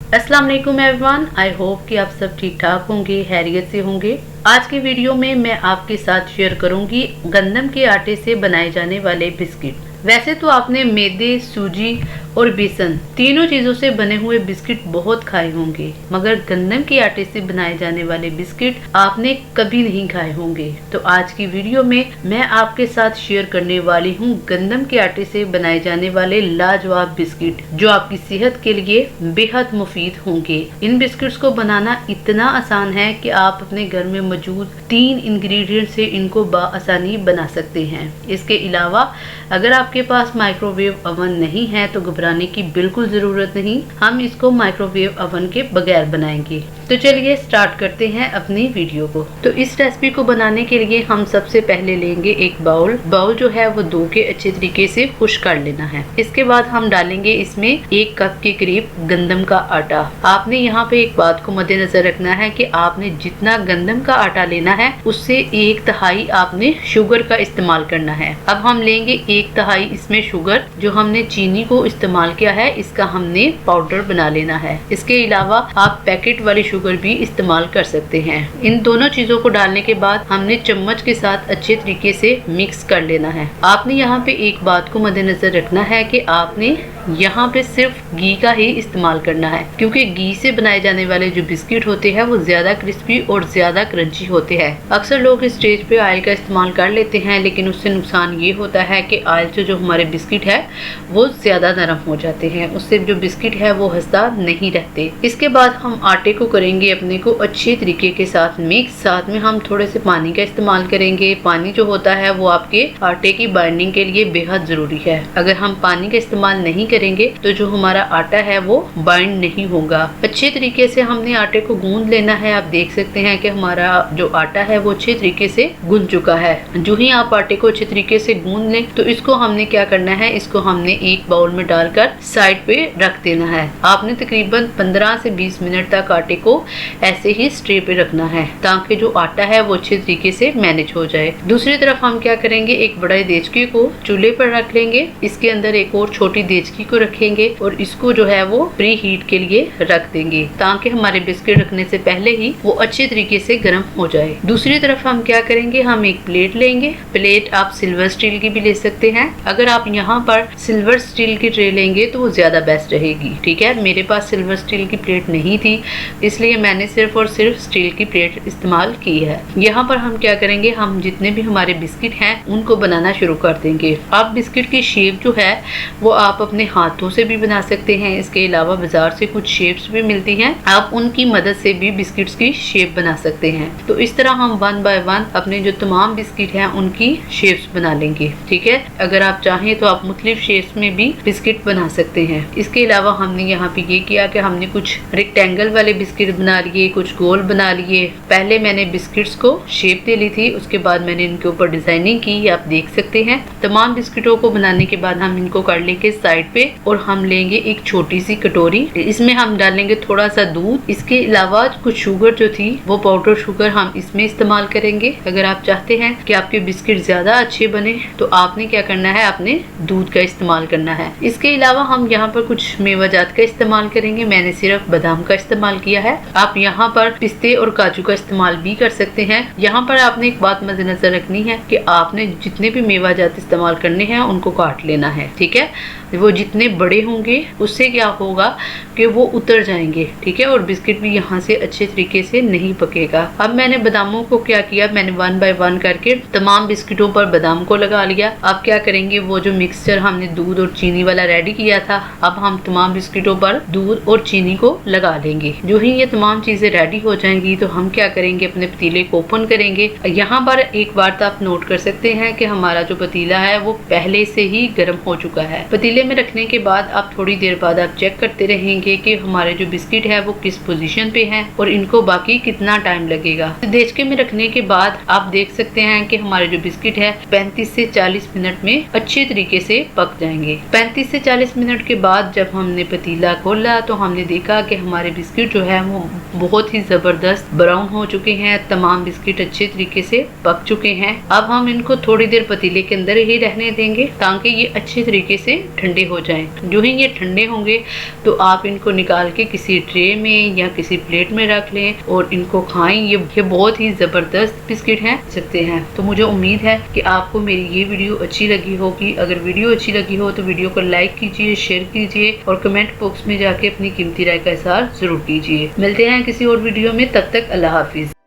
अस्सलाम वालेकुम everyone, I hope कि आप सब ठीक ठाक होंगे, खैरियत से होंगे। आज की वीडियो में मैं आपके साथ शेयर करूंगी गंदम के आटे से बनाए जाने वाले बिस्किट। वैसे तो आपने मैदे, सूजी और बेसन तीनों चीजों से बने हुए बिस्किट बहुत खाए होंगे, मगर गंदम के आटे से बनाए जाने वाले बिस्किट आपने कभी नहीं खाए होंगे। तो आज की वीडियो में मैं आपके साथ शेयर करने वाली हूँ गंदम के आटे से बनाए जाने वाले लाजवाब बिस्किट, जो आपकी सेहत के लिए बेहद मुफीद होंगे। इन बिस्किट्स को बनाना इतना आसान है कि आप अपने घर में मौजूद 3 इंग्रेडिएंट से इनको बाआसानी बना सकते हैं। इसके अलावा अगर आपके पास माइक्रोवेव ओवन नहीं है तो घबराने की बिल्कुल जरूरत नहीं, हम इसको माइक्रोवेव ओवन के बगैर बनाएंगे। तो चलिए स्टार्ट करते हैं अपनी वीडियो को। तो इस रेसिपी को बनाने के लिए हम सबसे पहले लेंगे एक बाउल जो है वो धो के अच्छे तरीके से खुश कर लेना है। इसके बाद हम डालेंगे इसमें 1 कप के करीब गंदम का आटा। आपने यहाँ पे एक बात को मद्देनजर रखना है कि आपने जितना गंदम का आटा लेना है उससे 1/3 आपने शुगर का इस्तेमाल करना है। अब हम लेंगे 1/3 इसमें शुगर, जो हमने चीनी को इस्तेमाल किया है इसका हमने पाउडर बना लेना है। इसके अलावा आप पैकेट वाली शुगर भी इस्तेमाल कर सकते हैं। इन दोनों चीजों को डालने के बाद हमने चम्मच के साथ अच्छे तरीके से मिक्स कर लेना है। आपने यहाँ पे एक बात को मद्देनजर रखना है कि आपने यहाँ पे सिर्फ घी का ही इस्तेमाल करना है, क्योंकि घी से बनाए जाने वाले जो बिस्किट होते हैं वो ज्यादा क्रिस्पी और ज्यादा क्रंची होते हैं। अक्सर लोग इस स्टेज पे ऑयल का इस्तेमाल कर लेते हैं, लेकिन उससे नुकसान ये होता है कि ऑयल से जो हमारे बिस्किट है वो ज्यादा नरम हो जाते हैं, उससे जो बिस्किट है वो हंसदा नहीं रहते। इसके बाद हम आटे को करेंगे अपने को अच्छे तरीके के साथ मिक्स। साथ में हम थोड़े से पानी का इस्तेमाल करेंगे। पानी जो होता है वो आपके आटे की बाइंडिंग के लिए बेहद जरूरी है। अगर हम पानी का इस्तेमाल नहीं करेंगे तो जो हमारा आटा है वो बाइंड नहीं होगा। अच्छे तरीके से हमने आटे को गूंद लेना है। आप देख सकते हैं कि हमारा जो आटा है वो अच्छे तरीके से गूंद चुका है। जो ही आप आटे को अच्छे तरीके से गूंद लें तो इसको हमने क्या करना है, इसको हमने एक बाउल में डालकर साइड पे रख देना है। आपने तकरीबन 15 से 20 मिनट तक आटे को ऐसे ही स्ट्रे पे रखना है, ताकि जो आटा है वो अच्छे तरीके से मैनेज हो जाए। दूसरी तरफ हम क्या करेंगे, एक बड़ा देचकी को चूल्हे पर रख लेंगे। इसके अंदर एक और छोटी देचकी को रखेंगे और इसको जो है वो प्री हीट के लिए रख देंगे, ताकि हमारे बिस्किट रखने से पहले ही वो अच्छे तरीके से गर्म हो जाए। दूसरी तरफ हम क्या करेंगे, हम एक प्लेट लेंगे। प्लेट आप सिल्वर स्टील की भी ले सकते हैं। अगर आप यहाँ पर सिल्वर स्टील की ट्रे लेंगे तो वो ज्यादा बेस्ट रहेगी। ठीक है, मेरे पास सिल्वर स्टील की प्लेट नहीं थी, इसलिए मैंने सिर्फ और सिर्फ स्टील की प्लेट इस्तेमाल की है। यहाँ पर हम क्या करेंगे, हम जितने भी हमारे बिस्किट हैं उनको बनाना शुरू कर देंगे। आप बिस्किट की शेप जो है वो आप अपने हाथों से भी बना सकते हैं। इसके अलावा बाजार से कुछ शेप्स भी मिलती हैं, आप उनकी मदद से भी बिस्किट्स की शेप बना सकते हैं। तो इस तरह हम 1 बाय 1 अपने जो तमाम बिस्किट हैं उनकी शेप्स बना लेंगे। ठीक है, अगर आप चाहें तो आप मुख्तलिफ शेप्स में भी बिस्किट बना सकते हैं। इसके अलावा हमने यहाँ पे ये किया कि हमने कुछ रेक्टेंगल वाले बिस्किट बना लिए, कुछ गोल बना लिए। पहले मैंने बिस्किट्स को शेप दे ली थी, उसके बाद मैंने इनके ऊपर डिजाइनिंग की, आप देख सकते हैं। तमाम बिस्किटों को बनाने के बाद हम इनको कर लेंगे साइड पे और हम लेंगे एक छोटी सी कटोरी। इसमें हम डालेंगे थोड़ा सा दूध। इसके अलावा कुछ शुगर जो थी वो पाउडर शुगर हम इसमें इस्तेमाल करेंगे। अगर आप चाहते हैं कि आपके बिस्किट ज्यादा अच्छे बने तो आपने क्या करना है, आपने दूध का इस्तेमाल करना है। इसके अलावा हम यहाँ पर कुछ मेवाजात का इस्तेमाल करेंगे। मैंने सिर्फ बादाम का इस्तेमाल किया है, आप यहाँ पर पिस्ते और काजू का इस्तेमाल भी कर सकते हैं। यहाँ पर आपने एक बात मद्देनजर रखनी है कि आपने जितने भी मेवाजात इस्तेमाल करने हैं उनको काट लेना है। ठीक है, वो जितने बड़े होंगे उससे क्या होगा कि वो उतर जाएंगे। ठीक है, और बिस्किट भी यहाँ से अच्छे तरीके से नहीं पकेगा। अब मैंने बादामों को क्या किया, मैंने 1 बाय 1 करके तमाम बिस्किटों पर बादाम को लगा लिया। अब क्या करेंगे, वो जो मिक्सचर हमने दूध और चीनी वाला रेडी किया था, अब हम तमाम बिस्किटों पर दूध और चीनी को लगा लेंगे। जो ही ये तमाम चीजें रेडी हो जाएंगी तो हम क्या करेंगे, अपने पतीले को ओपन करेंगे। यहाँ पर एक बात आप नोट कर सकते हैं कि हमारा जो पतीला है वो पहले से ही गर्म हो चुका है। पतीले में रखने के बाद आप थोड़ी देर बाद आप चेक करते रहेंगे कि हमारे जो बिस्किट है वो किस पोजीशन पे हैं और इनको बाकी कितना टाइम लगेगा। देचके में रखने के बाद आप देख सकते हैं कि हमारे जो बिस्किट है 35 से 40 मिनट में अच्छे तरीके से पक जाएंगे। 35 से 40 मिनट के बाद जब हमने पतीला खोला तो हमने देखा कि हमारे बिस्किट जो है वो बहुत ही जबरदस्त ब्राउन हो चुके हैं। तमाम बिस्किट अच्छे तरीके से पक चुके हैं। अब हम इनको थोड़ी देर पतीले के अंदर ही रहने देंगे ताकि ये अच्छे तरीके से ठंडे हो जाएं। जो ही ये ठंडे होंगे तो आप इनको निकाल के किसी ट्रे में या किसी प्लेट में रख लें और इनको खाएं। ये बहुत ही ज़बरदस्त बिस्किट हैं सकते हैं। तो मुझे उम्मीद है कि आपको मेरी ये वीडियो अच्छी लगी होगी। अगर वीडियो अच्छी लगी हो तो वीडियो को लाइक कीजिए, शेयर कीजिए और कमेंट बॉक्स में जाके अपनी कीमती राय का इज़हार ज़रूर कीजिए। मिलते हैं किसी और वीडियो में, तब तक अल्लाह हाफिज़।